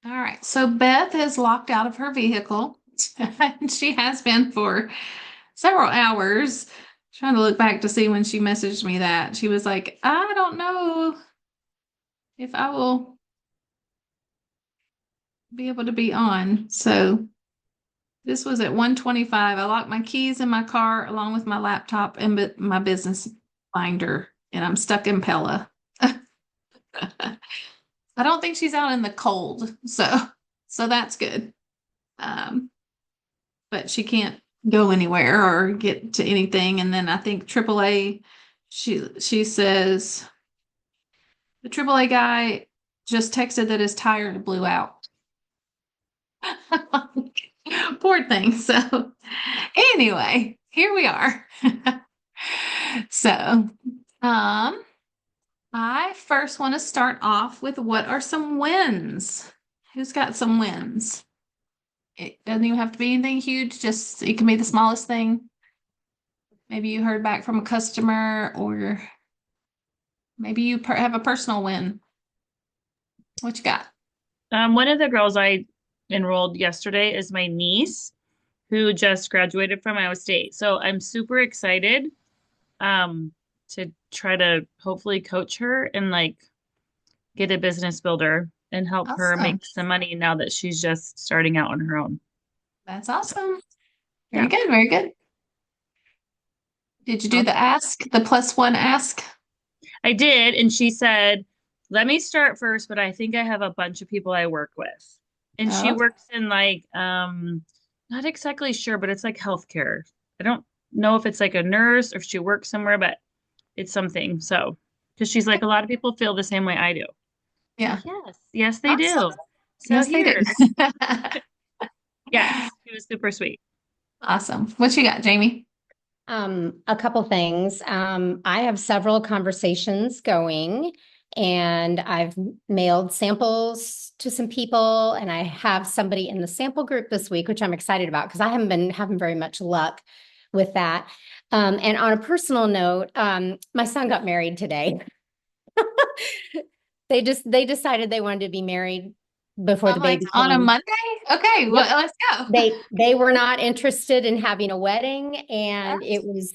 All right. So Beth is locked out of her vehicle. And she has been for several hours. Trying to look back to see when she messaged me that. She was like, I don't know if I will be able to be on. So this was at 1:25. I locked my keys in my car along with my laptop and my business binder, and I'm stuck in Pella. I don't think she's out in the cold, so that's good. Um, but she can't go anywhere or get to anything. And then I think AAA, she says the AAA guy just texted that his tire blew out. Poor thing. So anyway, here we are. So, I first want to start off with what are some wins? Who's got some wins? It doesn't even have to be anything huge, just it can be the smallest thing. Maybe you heard back from a customer, or maybe you have a personal win. What you got? One of the girls I enrolled yesterday is my niece who just graduated from Iowa State. So I'm super excited um, to try to hopefully coach her and like get a business builder and help her Awesome. make some money now that she's just starting out on her own. That's So awesome. Very yeah, good. Very good. Did you do I'll, the ask, the plus one ask? I did. And she said, let me start first, but I think I have a bunch of people I work with. And she Oh, works in like, not exactly sure, but it's like healthcare. I don't know if it's like a nurse or if she works somewhere, but it's something. So, because she's like, okay. a lot of people feel the same way I do. I'm Yeah. like, yes, yes, they Awesome. do. So Yes, they do. here, yes, she was super sweet. Awesome. What you got, Jamie? A couple things. I have several conversations going, and I've mailed samples to some people, and I have somebody in the sample group this week, which I'm excited about because I haven't been having very much luck with that. And on a personal note, my son got married today. They decided they wanted to be married before I'm the like baby on a came. Monday? Okay, Yep. well, let's go. They were not interested in having a wedding, and it was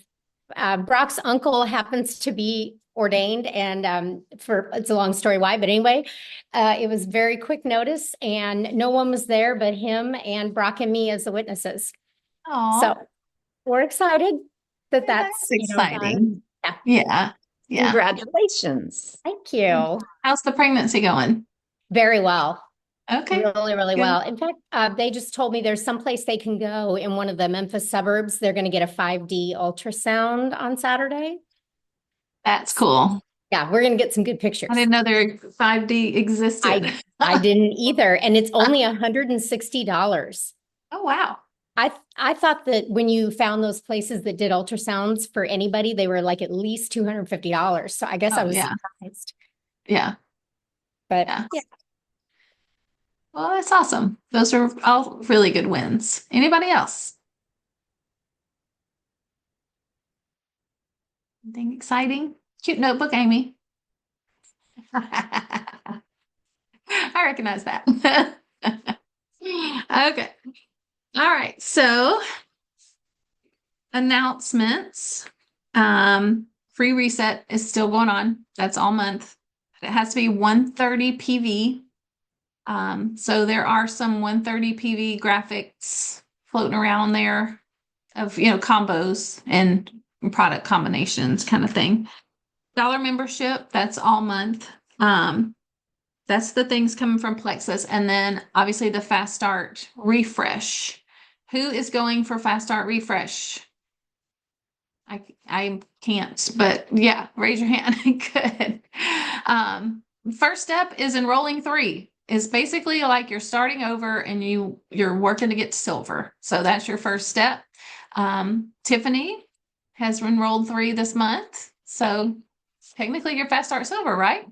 Brock's uncle happens to be ordained, and for it's a long story why, but anyway, it was very quick notice, and no one was there but him and Brock and me as the witnesses. So Oh, we're excited that that's that's done. exciting. Yeah, Yeah, yeah. Congratulations. thank you. How's the pregnancy going? Very well. Okay, Really, really good. well. In fact, they just told me there's some place they can go in one of the Memphis suburbs. They're going to get a 5D ultrasound on Saturday. That's cool. Yeah, we're going to get some good I pictures. didn't know there 5D existed. I didn't either, and it's only $160. Oh, wow. I thought that when you found those places that did ultrasounds for anybody, they were like at least $250. So I guess I Oh, was yeah, surprised. yeah, But yeah. yeah, Well, that's awesome. Those are all really good wins. Anybody else? Anything exciting? Cute notebook, Amy. I recognize that. Okay. All right. So announcements. Free reset is still going on. That's all month. It has to be 130 PV. So there are some 130 PV graphics floating around there of, combos and product combinations kind of thing. Dollar membership, that's all month. That's the things coming from Plexus. And then obviously the Fast Start refresh. Who is going for Fast Start refresh? I can't, but yeah, raise your hand. Good. First step is enrolling three. Is basically like you're starting over and you're working to get to silver. So that's your first step. Tiffany has enrolled three this month. So technically you're Fast Start Silver, right?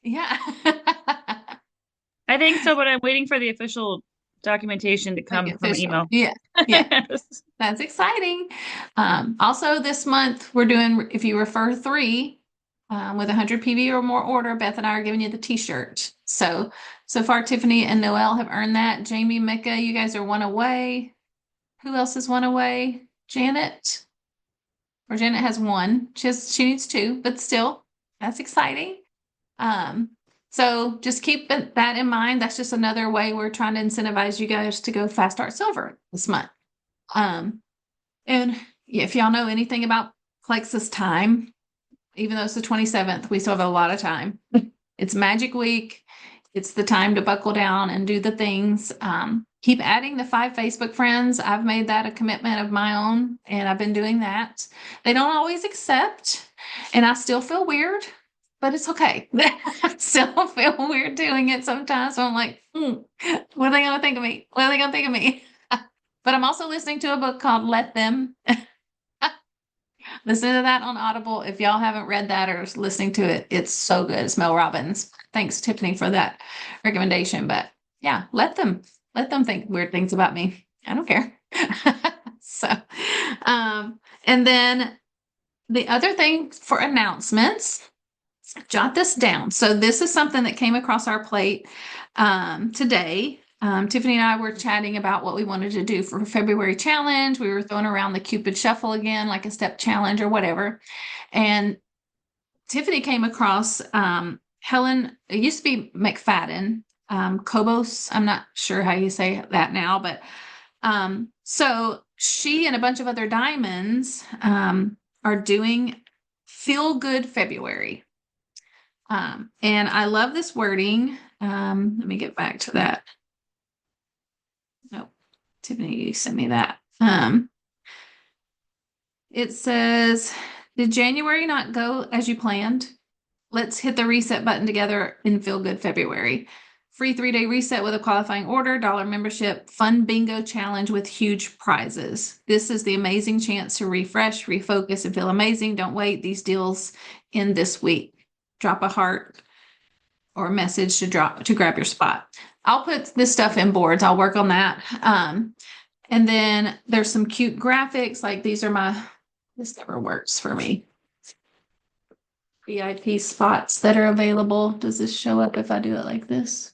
Yeah. I think so, but I'm waiting for the official documentation to Like come from official. email. Yeah. Yeah. That's exciting. Also this month we're doing, if you refer three, with 100 PV or more order, Beth and I are giving you the t-shirt. So far, Tiffany and Noelle have earned that. Jamie, Micah, you guys are one away. Who else is one away? Janet? Or Janet has one. She needs two, but still, that's exciting. So just keep that in mind. That's just another way we're trying to incentivize you guys to go Fast Start Silver this month. And if y'all know anything about Plexus time, even though it's the 27th, we still have a lot of time. It's Magic Week. It's the time to buckle down and do the things. Keep adding the 5 Facebook friends. I've made that a commitment of my own, and I've been doing that. They don't always accept, and I still feel weird, but it's okay. I still feel weird doing it sometimes. So I'm like, what are they going to think of me? What are they going to think of me? But I'm also listening to a book called Let Them. Listen to that on Audible. If y'all haven't read that or listening to it, it's so good. It's Mel Robbins. Thanks, Tiffany, for that recommendation. But yeah, let them think weird things about me. I don't care. And then the other thing for announcements, jot this down. So this is something that came across our plate today. Tiffany and I were chatting about what we wanted to do for February challenge. We were throwing around the Cupid Shuffle again, like a step challenge or whatever. And Tiffany came across Helen, it used to be McFadden, Kobos. I'm not sure how you say that now, but so she and a bunch of other diamonds are doing Feel Good February. And I love this wording. Let me get back to that. Nope. Tiffany, you sent me that. It says, did January not go as you planned? Let's hit the reset button together and Feel Good February. Free 3-day reset with a qualifying order, $1 membership, fun bingo challenge with huge prizes. This is the amazing chance to refresh, refocus, and feel amazing. Don't wait. These deals end this week. Drop a heart or a message to grab your spot. I'll put this stuff in boards. I'll work on that. And then there's some cute graphics. Like these are this never works for me. VIP spots that are available. Does this show up if I do it like this?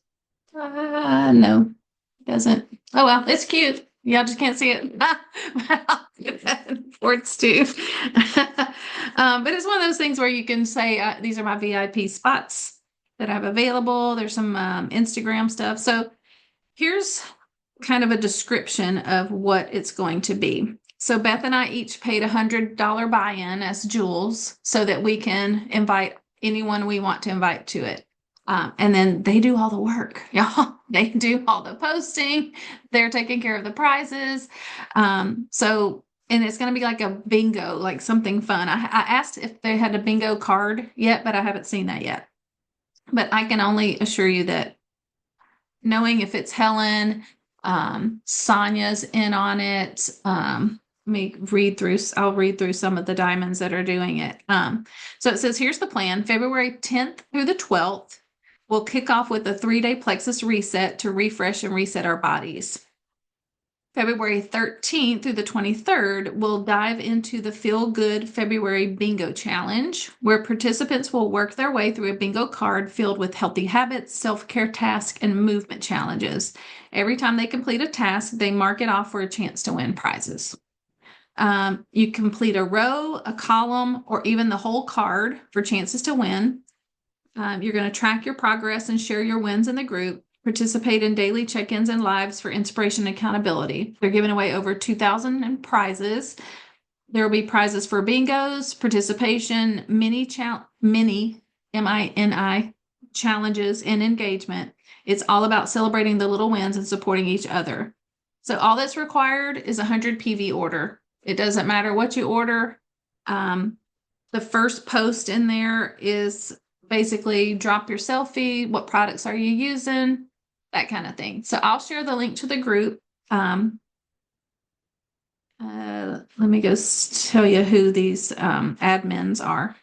No, it doesn't. Oh, well, it's cute. Y'all just can't see it. But I'll put that in boards too. But it's one of those things where you can say, these are my VIP spots that I have available. There's some Instagram stuff. So here's kind of a description of what it's going to be. So Beth and I each paid $100 buy-in as Jules so that we can invite anyone we want to invite to it. And then they do all the work, y'all. They do all the posting. They're taking care of the prizes. And it's going to be like a bingo, like something fun. I asked if they had a bingo card yet, but I haven't seen that yet. But I can only assure you that knowing if it's Helen, Sonia's in on it. I'll read through some of the diamonds that are doing it. So it says, here's the plan. February 10th through the 12th, we'll kick off with a 3-day Plexus reset to refresh and reset our bodies. February 13th through the 23rd, we'll dive into the Feel Good February Bingo Challenge, where participants will work their way through a bingo card filled with healthy habits, self-care tasks, and movement challenges. Every time they complete a task, they mark it off for a chance to win prizes. You complete a row, a column, or even the whole card for chances to win. You're going to track your progress and share your wins in the group. Participate in daily check-ins and lives for inspiration and accountability. They're giving away over 2,000 in prizes. There will be prizes for bingos, participation, mini MINI challenges, and engagement. It's all about celebrating the little wins and supporting each other. So all that's required is 100 PV order. It doesn't matter what you order. The first post in there is basically drop your selfie. What products are you using? That kind of thing. So I'll share the link to the group. Let me go tell you who these admins are.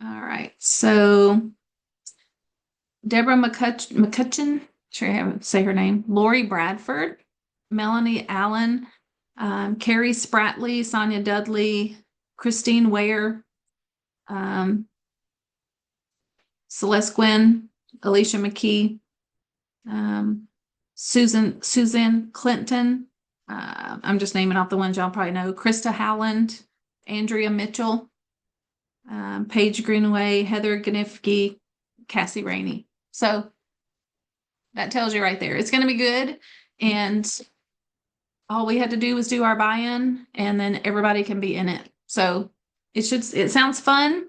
All right. So Deborah McCutcheon, sure I haven't say her name, Lori Bradford, Melanie Allen, Carrie Spratley, Sonia Dudley, Christine Ware, Celeste Gwynn, Alicia McKee, Suzanne Clinton. I'm just naming off the ones y'all probably know. Krista Howland, Andrea Mitchell, Paige Greenaway, Heather Ganifke, Cassie Rainey. So that tells you right there. It's going to be good. And all we had to do was do our buy-in, and then everybody can be in it. So it sounds fun.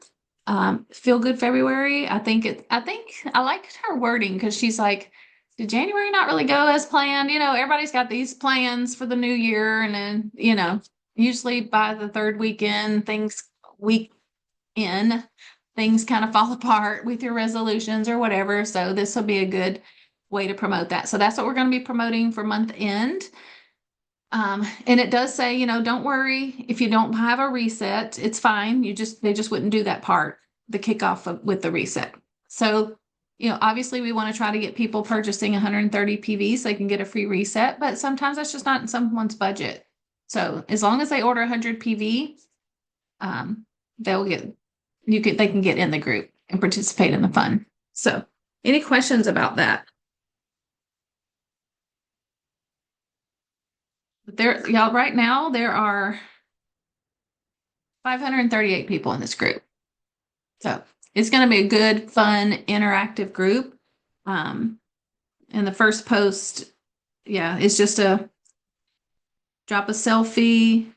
Feel Good February. I think I liked her wording because she's like, did January not really go as planned? Everybody's got these plans for the new year. And then, usually by the third weekend, things kind of fall apart with your resolutions or whatever. So this will be a good way to promote that. So that's what we're going to be promoting for month end. And it does say, don't worry if you don't have a reset, it's fine. They just wouldn't do that part, the kickoff with the reset. So, obviously we want to try to get people purchasing 130 PV so they can get a free reset, but sometimes that's just not in someone's budget. So as long as they order 100 PV, they can get in the group and participate in the fun. So any questions about that? Y'all, right now there are 538 people in this group. So it's going to be a good, fun, interactive group. And the first post, it's just drop a selfie,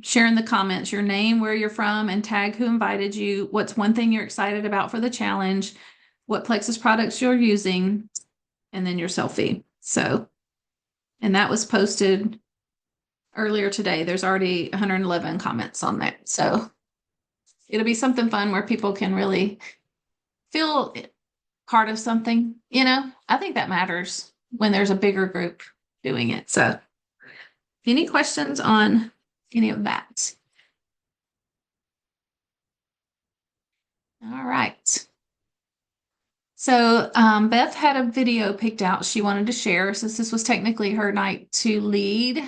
share in the comments your name, where you're from, and tag who invited you. What's one thing you're excited about for the challenge? What Plexus products you're using, and then your selfie. So, and that was posted earlier today. There's already 111 comments on that. So it'll be something fun where people can really feel part of something. I think that matters when there's a bigger group doing it. So any questions on any of that? All right. So Beth had a video picked out she wanted to share, since this was technically her night to lead.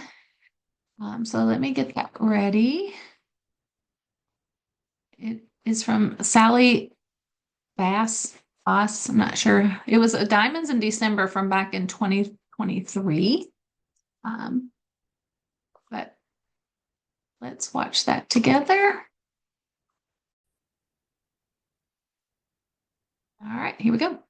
So let me get that ready. It is from Sally Bass. I'm not sure. It was a Diamonds in December from back in 2023. But let's watch that together. All right, here we go.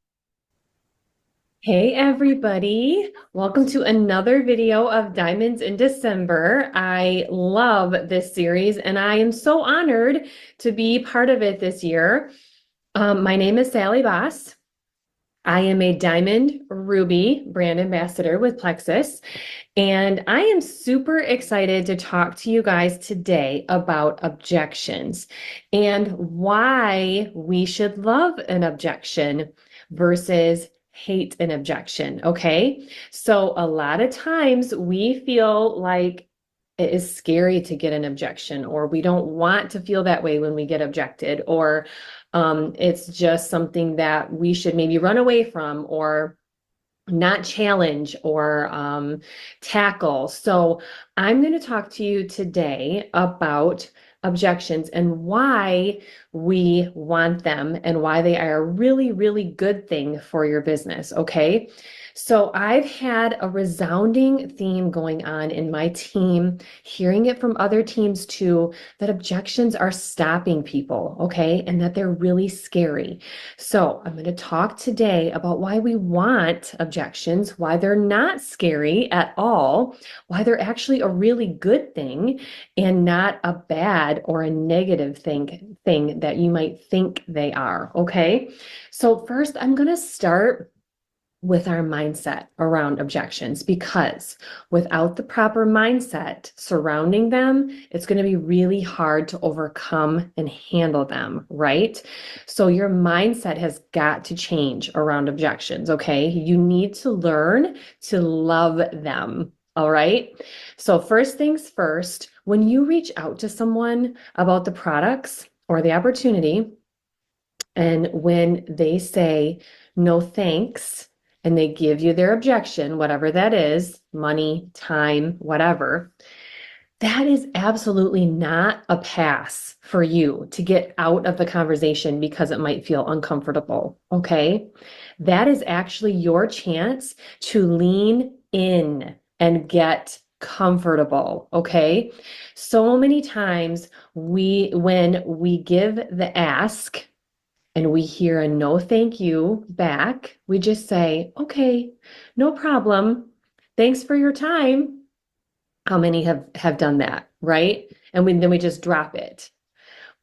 Hey everybody, welcome to another video of Diamonds in December. I love this series and I am so honored to be part of it this year. My name is Sally Bass. I am a Diamond Ruby brand ambassador with Plexus, and I am super excited to talk to you guys today about objections and why we should love an objection versus hate an objection. Okay. So a lot of times we feel like it is scary to get an objection, or we don't want to feel that way when we get objected, or it's just something that we should maybe run away from or not challenge or tackle. So I'm going to talk to you today about objections and why we want them and why they are a really, really good thing for your business. Okay. So I've had a resounding theme going on in my team, hearing it from other teams too, that objections are stopping people. Okay. And that they're really scary. So I'm going to talk today about why we want objections, why they're not scary at all, why they're actually a really good thing and not a bad or a negative thing that you might think they are. Okay. So first I'm going to start with our mindset around objections, because without the proper mindset surrounding them, it's going to be really hard to overcome and handle them, right? So your mindset has got to change around objections, okay? You need to learn to love them, all right? So first things first, when you reach out to someone about the products or the opportunity, and when they say, no thanks, and they give you their objection, whatever that is, money, time, whatever, that is absolutely not a pass for you to get out of the conversation because it might feel uncomfortable. Okay. That is actually your chance to lean in and get comfortable. Okay. So many times when we give the ask and we hear a no thank you back, we just say, okay, no problem. Thanks for your time. How many have done that, right? And then we just drop it.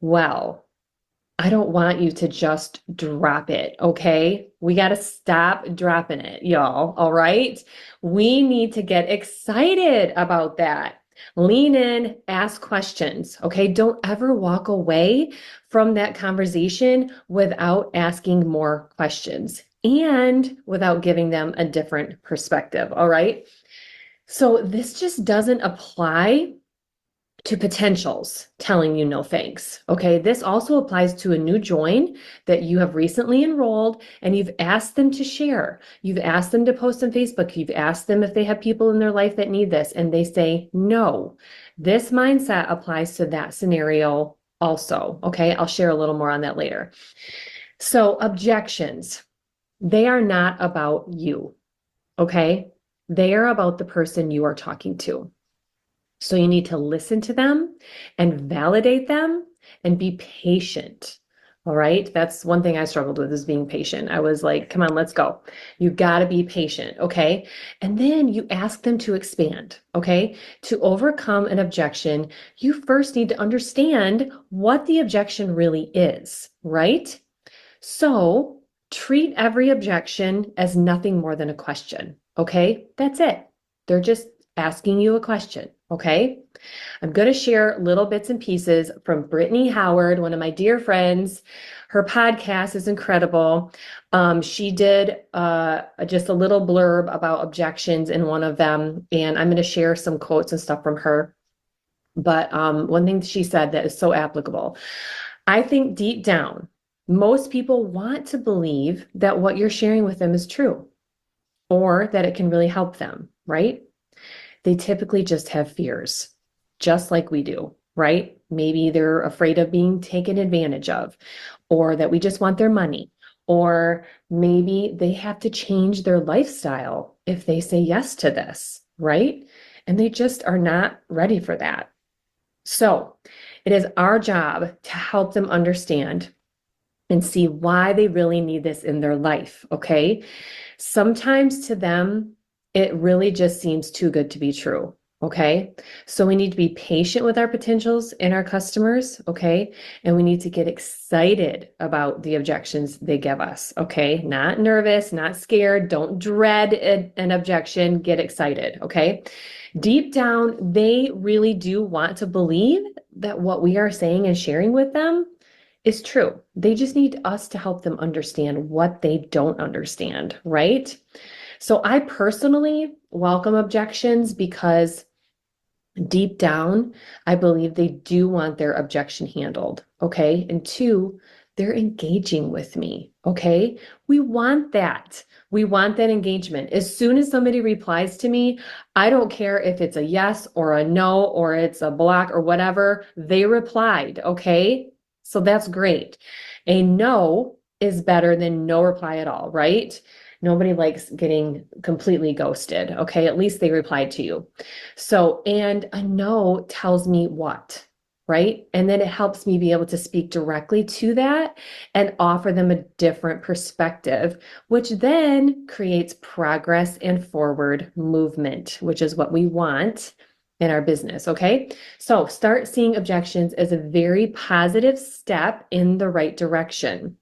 Well, I don't want you to just drop it, okay? We got to stop dropping it, y'all, all right? We need to get excited about that. Lean in, ask questions, okay? Don't ever walk away from that conversation without asking more questions and without giving them a different perspective, all right? So this just doesn't apply to potentials telling you no thanks. Okay, this also applies to a new join that you have recently enrolled and you've asked them to share. You've asked them to post on Facebook. You've asked them if they have people in their life that need this and they say no. This mindset applies to that scenario also. Okay, I'll share a little more on that later. So, objections, they are not about you. Okay, they are about the person you are talking to. So you need to listen to them and validate them and be patient. All right. That's one thing I struggled with, is being patient. I was like, come on, let's go. You got to be patient. Okay. And then you ask them to expand. Okay. To overcome an objection, you first need to understand what the objection really is, right? So treat every objection as nothing more than a question. Okay. That's it. They're just asking you a question. Okay. I'm going to share little bits and pieces from Brittany Howard, one of my dear friends. Her podcast is incredible. She did just a little blurb about objections in one of them, and I'm going to share some quotes and stuff from her. But one thing she said that is so applicable. I think deep down, most people want to believe that what you're sharing with them is true or that it can really help them, right? They typically just have fears, just like we do, right? Maybe they're afraid of being taken advantage of, or that we just want their money, or maybe they have to change their lifestyle if they say yes to this, right? And they just are not ready for that. So it is our job to help them understand and see why they really need this in their life, okay? Sometimes to them, it really just seems too good to be true. Okay. So we need to be patient with our potentials and our customers. Okay. And we need to get excited about the objections they give us. Okay. Not nervous, not scared. Don't dread an objection. Get excited. Okay. Deep down, they really do want to believe that what we are saying and sharing with them is true. They just need us to help them understand what they don't understand. Right. So I personally welcome objections because deep down, I believe they do want their objection handled. Okay. And two, they're engaging with me. Okay. We want that. We want that engagement. As soon as somebody replies to me, I don't care if it's a yes or a no, or it's a block or whatever, they replied. Okay. So that's great. A no is better than no reply at all, right? Nobody likes getting completely ghosted. Okay. At least they replied to you. So, and a no tells me what, right? And then it helps me be able to speak directly to that and offer them a different perspective, which then creates progress and forward movement, which is what we want in our business. Okay. So start seeing objections as a very positive step in the right direction,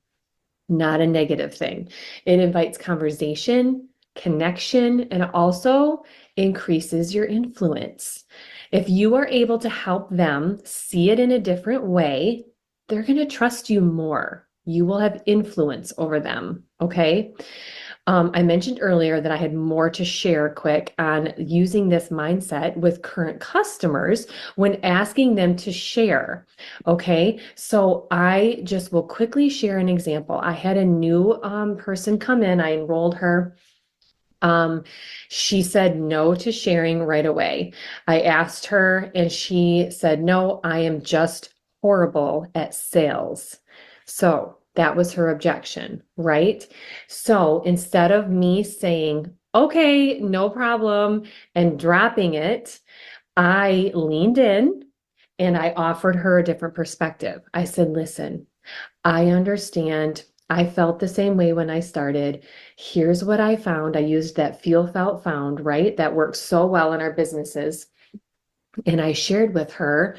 not a negative thing. It invites conversation, connection, and also increases your influence. If you are able to help them see it in a different way, they're going to trust you more. You will have influence over them. Okay. I mentioned earlier that I had more to share quick on using this mindset with current customers when asking them to share. Okay, so I just will quickly share an example. I had a new person come in. I enrolled her She said no to sharing right away. I asked her and she said, no, I am just horrible at sales. So that was her objection, right? So instead of me saying, okay, no problem, and dropping it, I leaned in and I offered her a different perspective. I said, listen, I understand. I felt the same way when I started. Here's what I found. I used that feel, felt, found, right? That works so well in our businesses. And I shared with her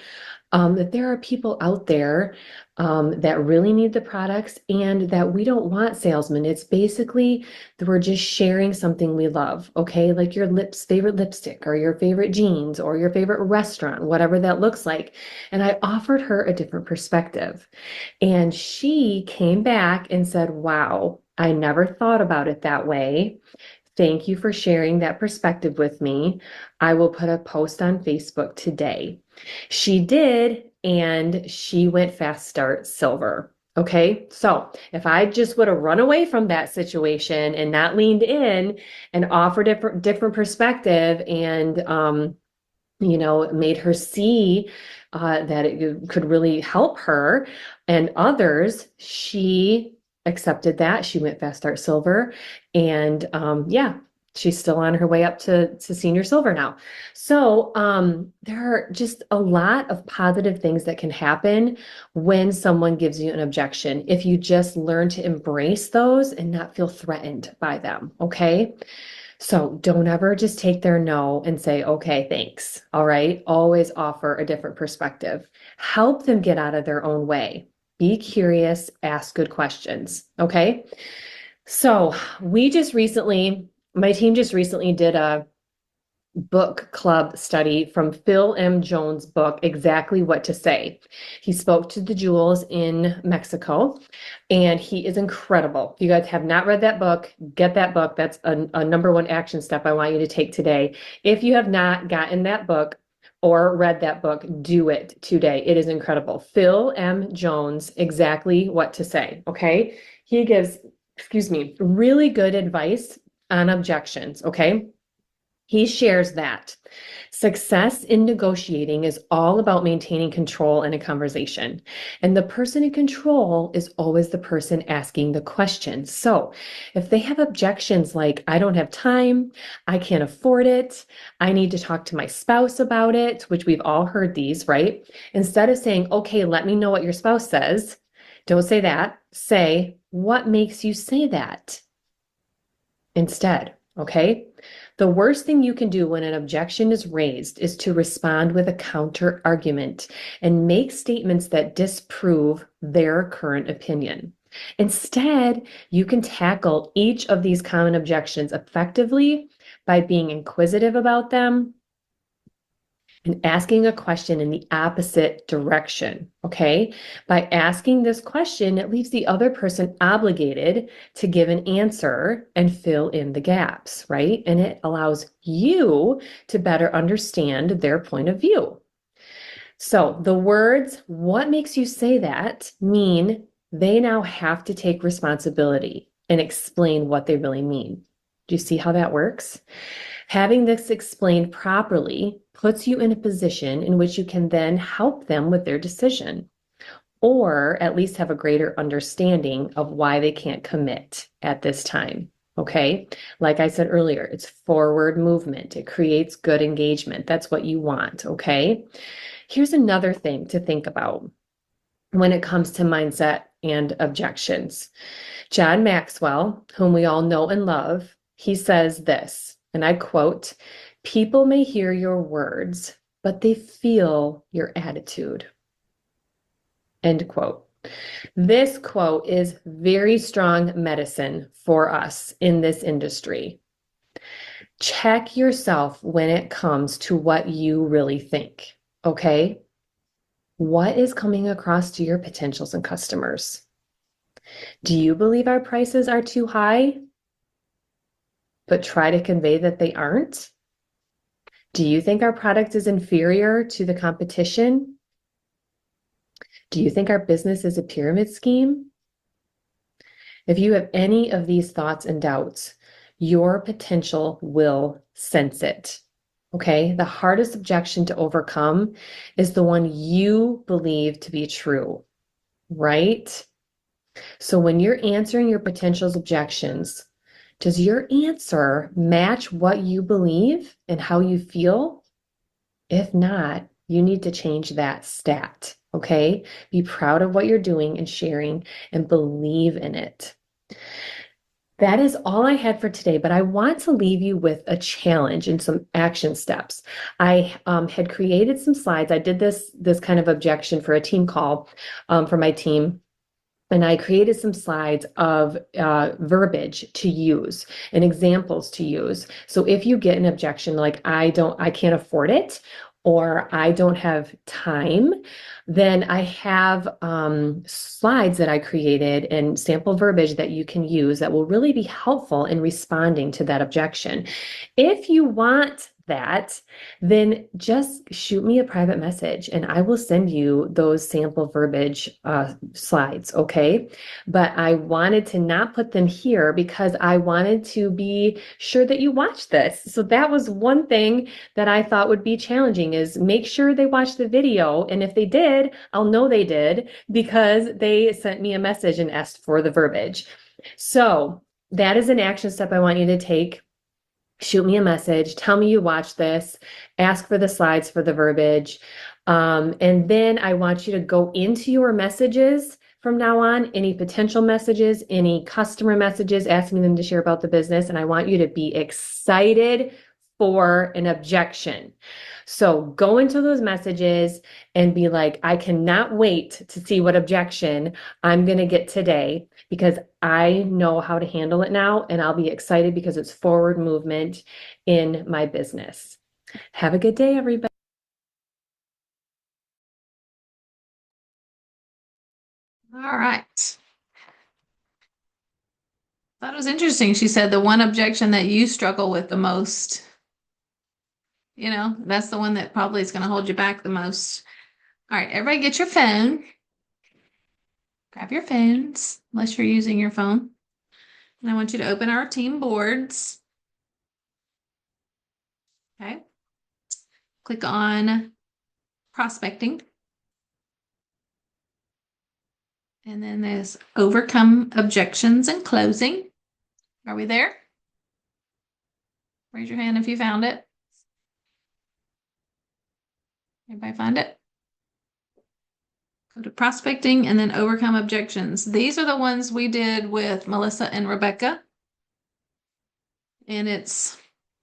that there are people out there that really need the products and that we don't want salesmen. It's basically that we're just sharing something we love, okay? Like your favorite lipstick or your favorite jeans or your favorite restaurant, whatever that looks like. And I offered her a different perspective. And she came back and said, wow, I never thought about it that way. Thank you for sharing that perspective with me. I will put a post on Facebook today. She did, and she went Fast Start Silver. Okay, so if I just would have run away from that situation and not leaned in and offered a different perspective and made her see that it could really help her and others, she accepted that. She went Fast Start Silver, and yeah, she's still on her way up to Senior Silver now. So there are just a lot of positive things that can happen when someone gives you an objection, if you just learn to embrace those and not feel threatened by them, okay? So don't ever just take their no and say, okay, thanks. All right. Always offer a different perspective. Help them get out of their own way. Be curious, ask good questions. Okay. So my team just recently did a book club study from Phil M. Jones' book, Exactly What to Say. He spoke to the Jewels in Mexico, and he is incredible. If you guys have not read that book, get that book. That's a number one action step I want you to take today. If you have not gotten that book or read that book, do it today. It is incredible. Phil M. Jones, Exactly What to Say. Okay. He gives, really good advice on objections. Okay. He shares that success in negotiating is all about maintaining control in a conversation. And the person in control is always the person asking the question. So if they have objections like, I don't have time, I can't afford it, I need to talk to my spouse about it, which we've all heard these, right? Instead of saying, okay, let me know what your spouse says, don't say that. Say, what makes you say that? Instead, okay? The worst thing you can do when an objection is raised is to respond with a counter argument and make statements that disprove their current opinion. Instead, you can tackle each of these common objections effectively by being inquisitive about them and asking a question in the opposite direction, okay? By asking this question, it leaves the other person obligated to give an answer and fill in the gaps, right? And it allows you to better understand their point of view. So the words, what makes you say that, mean they now have to take responsibility and explain what they really mean. Do you see how that works? Having this explained properly puts you in a position in which you can then help them with their decision, or at least have a greater understanding of why they can't commit at this time. Okay. Like I said earlier, it's forward movement. It creates good engagement. That's what you want. Okay. Here's another thing to think about when it comes to mindset and objections. John Maxwell, whom we all know and love, he says this, and I quote, people may hear your words, but they feel your attitude. End quote. This quote is very strong medicine for us in this industry. Check yourself when it comes to what you really think, okay? What is coming across to your potentials and customers? Do you believe our prices are too high, but try to convey that they aren't? Do you think our product is inferior to the competition? Do you think our business is a pyramid scheme? If you have any of these thoughts and doubts, your potential will sense it. Okay, the hardest objection to overcome is the one you believe to be true, right? So when you're answering your potential's objections, does your answer match what you believe and how you feel? If not, you need to change that stat, okay? Be proud of what you're doing and sharing and believe in it. That is all I had for today, but I want to leave you with a challenge and some action steps. I had created some slides. I did this kind of objection for a team call for my team. And I created some slides of verbiage to use and examples to use. So if you get an objection like I can't afford it, or I don't have time, then I have slides that I created and sample verbiage that you can use that will really be helpful in responding to that objection. If you want that, then just shoot me a private message and I will send you those sample verbiage slides, okay? But I wanted to not put them here because I wanted to be sure that you watch this. So that was one thing that I thought would be challenging is make sure they watch the video. And if they did, I'll know they did because they sent me a message and asked for the verbiage. So that is an action step I want you to take. Shoot me a message, tell me you watched this, ask for the slides for the verbiage. And then I want you to go into your messages from now on, any potential messages, any customer messages, asking them to share about the business. And I want you to be excited for an objection. So go into those messages and be like, I cannot wait to see what objection I'm going to get today because I know how to handle it now. And I'll be excited because it's forward movement in my business. Have a good day, everybody. All right. That was interesting. She said the one objection that you struggle with the most, that's the one that probably is going to hold you back the most. All right, everybody get your phone. Grab your phones, unless you're using your phone. And I want you to open our team boards. Okay. Click on prospecting. And then there's overcome objections and closing. Are we there? Raise your hand if you found it. Everybody find it? Go to prospecting and then overcome objections. These are the ones we did with Melissa and Rebecca. And is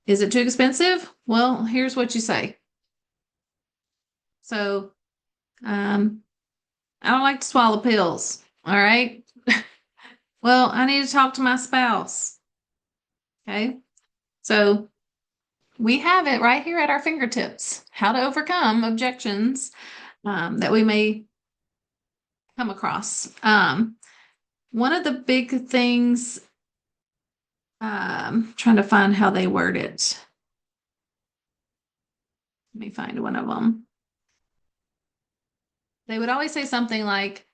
it too expensive? Well, here's what you say. So, I don't like to swallow pills. All right. Well, I need to talk to my spouse. Okay. So we have it right here at our fingertips, how to overcome objections that we may come across. One of the big things, trying to find how they word it. Let me find one of them. They would always say something like,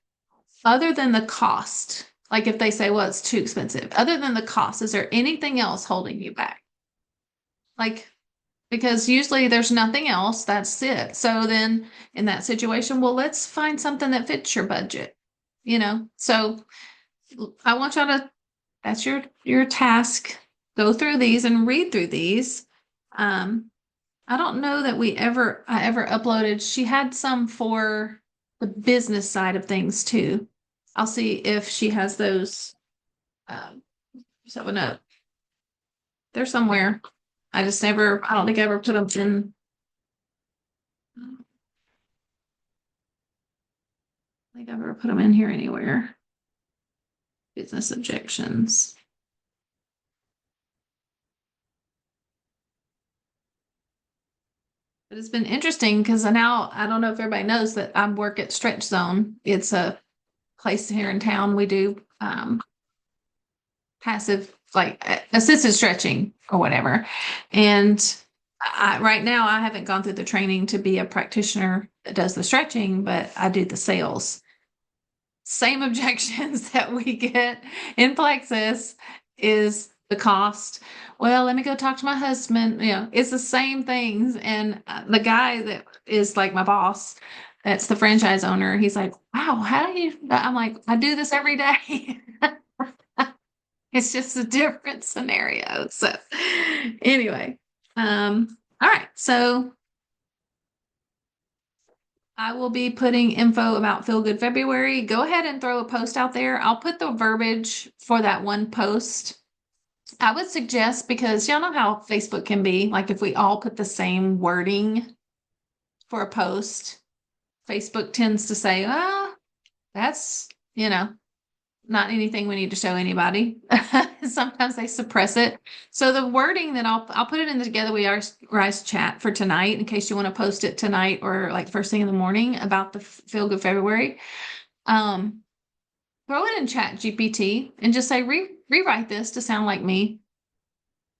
other than the cost, like if they say, well, it's too expensive, other than the cost, is there anything else holding you back? Like, because usually there's nothing else, that's it. So then in that situation, well, let's find something that fits your budget, So I want y'all to, that's your task. Go through these and read through these. I don't know that I ever uploaded. She had some for the business side of things too. I'll see if she has those. So no, they're somewhere. I don't think I ever put them in. I think I've ever put them in here anywhere. Business objections. But it's been interesting because now I don't know if everybody knows that I work at Stretch Zone. It's a place here in town. We do passive, like assisted stretching or whatever. And right now I haven't gone through the training to be a practitioner that does the stretching, but I do the sales. Same objections that we get in Plexus is the cost. Well, let me go talk to my husband. It's the same things. And the guy that is like my boss, that's the franchise owner. He's like, wow, how do you? I'm like, I do this every day. It's just a different scenario. So anyway, all right. So I will be putting info about Feel Good February. Go ahead and throw a post out there. I'll put the verbiage for that one post. I would suggest, because y'all know how Facebook can be, like if we all put the same wording for a post, Facebook tends to say, oh, that's, not anything we need to show anybody. Sometimes they suppress it. So the wording that I'll put it in the Together We Are Rise chat for tonight, in case you want to post it tonight or like first thing in the morning about the Feel Good February. Throw it in Chat GPT and just say rewrite this to sound like me,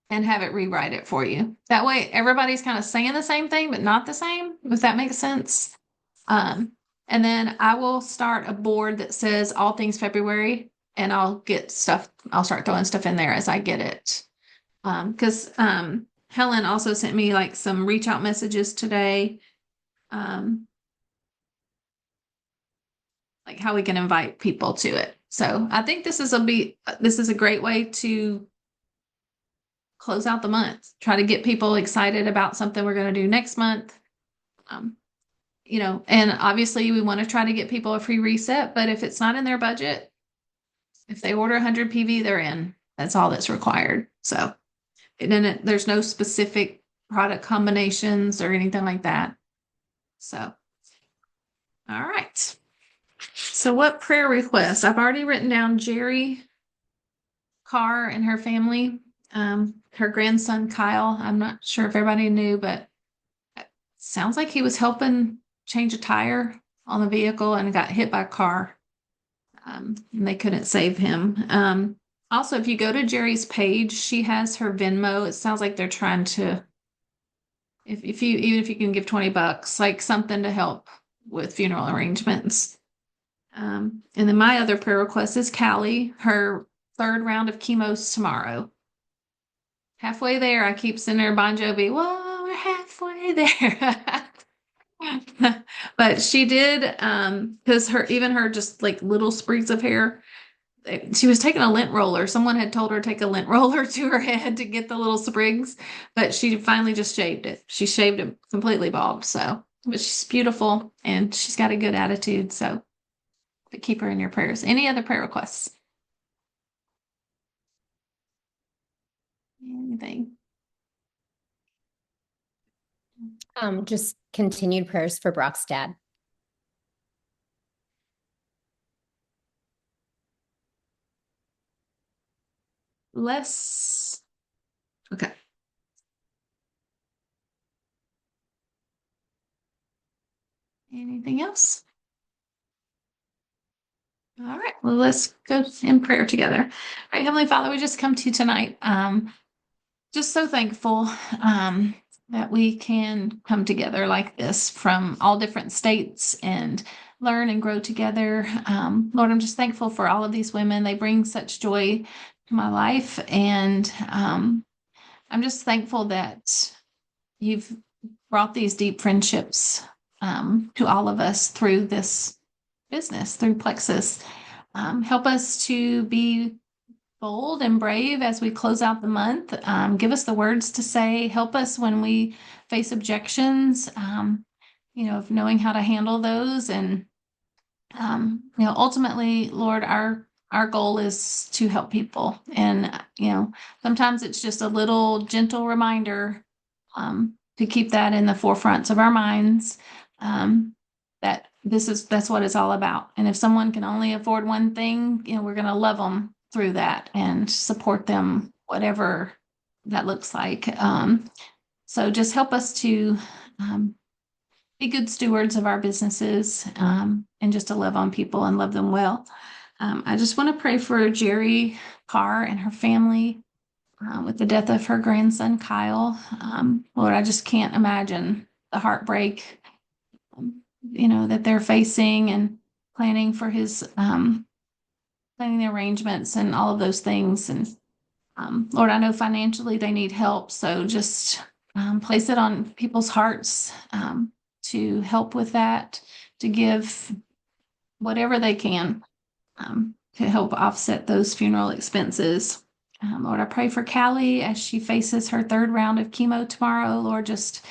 and have it rewrite it for you. That way everybody's kind of saying the same thing but not the same, if that makes sense. And then I will start a board that says all things February, and I'll start throwing stuff in there as I get it. Because Helen also sent me like some reach out messages today. Like how we can invite people to it. So I think this is a great way to close out the month. Try to get people excited about something we're going to do next month. And obviously we want to try to get people a free reset, but if it's not in their budget, if they order 100 PV, they're in. That's all that's required. So, and then there's no specific product combinations or anything like that. So, all right. So what prayer requests? I've already written down Jerry Carr and her family, her grandson, Kyle. I'm not sure if everybody knew, but it sounds like he was helping change a tire on the vehicle and got hit by a car. And they couldn't save him. Also, if you go to Jerry's page, she has her Venmo. It sounds like they're trying to, even if you can give $20, like something to help with funeral arrangements. And then my other prayer request is Callie. Her third round of chemo's tomorrow. Halfway there, I keep sending her Bon Jovi. Whoa, we're halfway there. But she did, because her just like little sprigs of hair, she was taking a lint roller. Someone had told her to take a lint roller to her head to get the little sprigs, but she finally just shaved it. She shaved it completely bald. So, but she's beautiful and she's got a good attitude. So, but keep her in your prayers. Any other prayer requests? Anything? Just continued prayers for Brock's dad. Okay. Anything else? All right. Well, let's go in prayer together. All right, Heavenly Father, we just come to you tonight. Just so thankful that we can come together like this from all different states and learn and grow together. Lord, I'm just thankful for all of these women. They bring such joy to my life. And I'm just thankful that you've brought these deep friendships to all of us through this business, through Plexus. Help us to be bold and brave as we close out the month. Give us the words to say. Help us when we face objections, of knowing how to handle those. And, ultimately, Lord, our goal is to help people. And, sometimes it's just a little gentle reminder to keep that in the forefronts of our minds, that that's what it's all about. And if someone can only afford one thing, we're going to love them through that and support them, whatever that looks like. So just help us to be good stewards of our businesses, and just to love on people and love them well. I just want to pray for Jerry Carr and her family with the death of her grandson, Kyle. Lord, I just can't imagine the heartbreak, that they're facing, and planning for his, planning the arrangements and all of those things. And Lord, I know financially they need help, so just place it on people's hearts to help with that, to give whatever they can to help offset those funeral expenses. Lord, I pray for Callie as she faces her third round of chemo tomorrow. Lord, just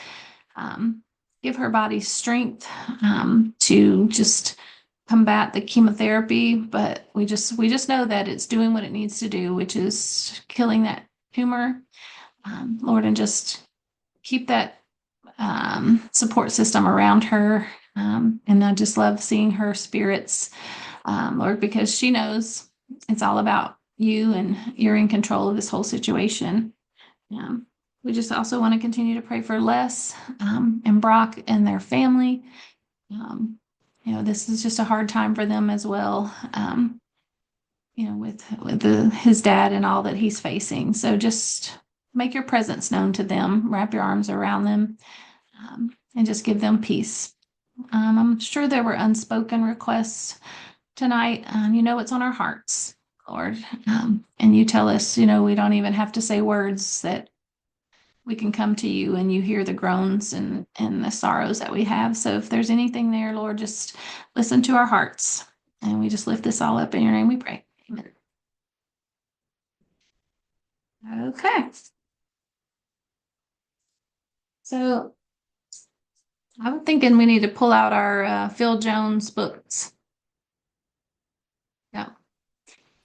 give her body strength to just combat the chemotherapy, but we just know that it's doing what it needs to do, which is killing that tumor. Lord, and just keep that support system around her. And I just love seeing her spirits, Lord, because she knows it's all about you and you're in control of this whole situation. We just also want to continue to pray for Les and Brock and their family. This is just a hard time for them as well. With his dad and all that he's facing. So just make your presence known to them, wrap your arms around them, and just give them peace. I'm sure there were unspoken requests tonight. You know what's on our hearts, Lord. And you tell us, we don't even have to say words, that we can come to you and you hear the groans and the sorrows that we have. So if there's anything there, Lord, just listen to our hearts. And we just lift this all up in your name we pray. Amen. Okay. So I'm thinking we need to pull out our Phil Jones books. Yeah.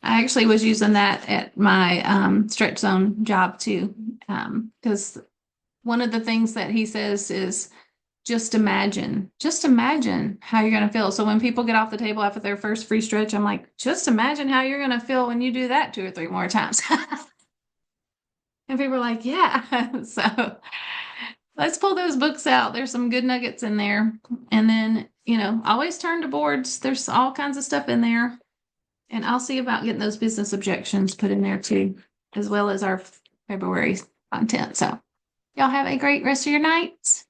I actually was using that at my Stretch Zone job too. Because one of the things that he says is just imagine how you're going to feel. So when people get off the table after their first free stretch, I'm like, just imagine how you're going to feel when you do that 2 or 3 more times. And people are like, yeah. So let's pull those books out. There's some good nuggets in there. And then, always turn to boards. There's all kinds of stuff in there. And I'll see about getting those business objections put in there too, as well as our February content. So y'all have a great rest of your night.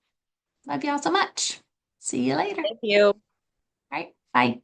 Love y'all so much. See you later. Thank you. All right. Bye.